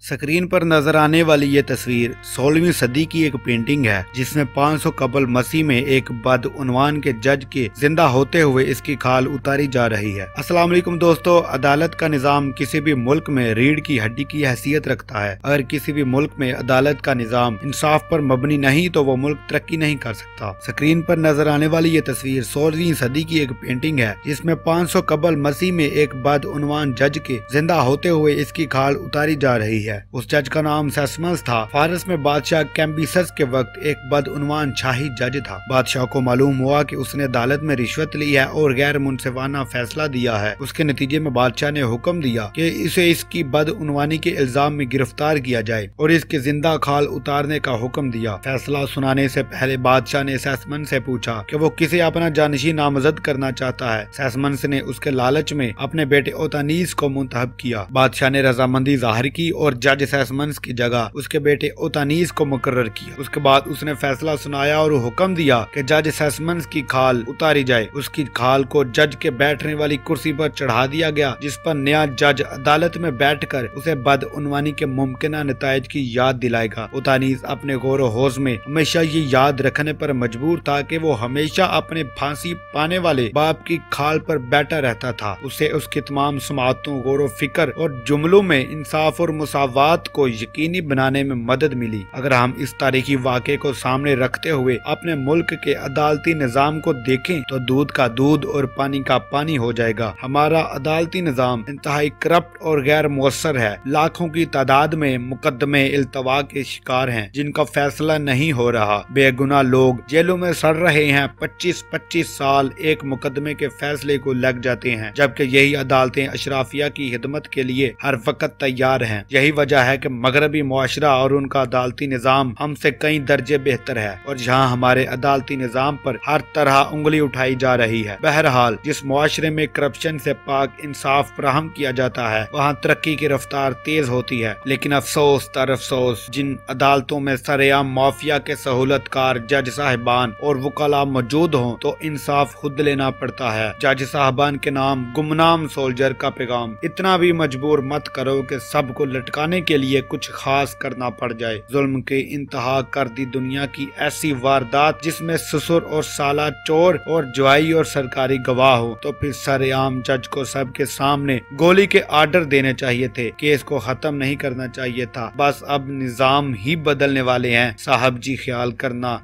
Screen पर नजर आने वाली ये तस्वीर 16वीं सदी की एक पेंटिंग है जिसमें 500 कबल मसीह में एक बदउनवान के जज के जिंदा होते हुए इसकी खाल उतारी जा रही है। अस्सलाम वालेकुम दोस्तों, अदालत का निजाम किसी भी मुल्क में रीढ़ की हड्डी की हैसियत रखता है। अगर किसी भी मुल्क में अदालत का निजाम इंसाफ पर मबनी नहीं तो वो मुल्क तरक्की नहीं कर सकता। स्क्रीन पर नजर आने वाली ये तस्वीर 16वीं सदी की एक पेंटिंग है जिसमें 500 कबल मसीह में एक बदउनवान जज के जिंदा होते हुए इसकी खाल उतारी जा रही है। उस जज का नाम सेस्मस था। फारस में बादशाह कैम्बिसस के वक्त एक बदउनवान शाही जज था। बादशाह को मालूम हुआ कि उसने अदालत में रिश्वत ली है और गैर मुनसिफाना फैसला दिया है। उसके नतीजे में बादशाह ने हुक्म दिया कि इसे इसकी बदउनवानी के इल्जाम में गिरफ्तार किया जाए और इसके जिंदा खाल उतारने का हुक्म दिया। फैसला सुनाने से पहले बादशाह ने सेस्मन से पूछा कि वो किसे अपना जानशी नामजद करना चाहता है। सेस्मन ने उसके लालच में अपने बेटे ओतानीस को मुंतखब किया। बादशाह ने रजामंदी जाहिर की और जज सेस्मन्स की जगह उसके बेटे ओतानीस को मुकर्रर किया। उसके बाद उसने फैसला सुनाया और हुक्म दिया कि जज सेस्मन्स की खाल उतारी जाए। उसकी खाल को जज के बैठने वाली कुर्सी पर चढ़ा दिया गया, जिस पर नया जज अदालत में बैठकर उसे बदउनवानी के मुमकिन नताइज की याद दिलाएगा। ओतानीस अपने गौर होश में हमेशा ये याद रखने पर मजबूर था कि वो हमेशा अपने फांसी पाने वाले बाप की खाल पर बैठा रहता था। उसे उसकी तमाम समातों, गौर फिक्र और जुमलों में इंसाफ और मुसावात को यकीनी बनाने में मदद मिली। अगर हम इस तारीखी वाक़े को सामने रखते हुए अपने मुल्क के अदालती निजाम को देखें तो दूध का दूध और पानी का पानी हो जाएगा। हमारा अदालती निजाम इंतहाई करप्ट और गैर मुअस्सर है। लाखों की तादाद में मुकदमे इल्तवा के शिकार हैं जिनका फैसला नहीं हो रहा। बेगुनाह लोग जेलों में सड़ रहे हैं। 25-25 साल एक मुकदमे के फैसले को लग जाते हैं, जबकि यही अदालतें अशराफिया की खिदमत के लिए हर वक्त तैयार हैं। यही वजह है कि मगरबी मुआशरा और उनका अदालती निजाम हमसे कई दर्जे बेहतर है और जहां हमारे अदालती निजाम पर हर तरह उंगली उठाई जा रही है। बहरहाल, जिस मुआशरे में करप्शन से पाक इंसाफ फराहम किया जाता है वहां तरक्की की रफ्तार तेज होती है। लेकिन अफसोस तर अफसोस, जिन अदालतों में सरेआम माफिया के सहूलतकार जज साहिबान और वकला मौजूद हों तो इंसाफ खुद लेना पड़ता है। जज साहिबान के नाम गुमनाम सोल्जर का पैगाम। इतना भी मजबूर मत करो कि सबको लटकाने के लिए कुछ खास करना पड़ जाए। जुल्म के इंतहा कर दी दुनिया की ऐसी वारदात जिसमें ससुर और साला चोर और जुआई और सरकारी गवाह हो तो फिर सरेआम जज को सबके सामने गोली के आर्डर देने चाहिए थे। केस को खत्म नहीं करना चाहिए था। बस अब निजाम ही बदलने वाले हैं। साहब जी ख्याल करना।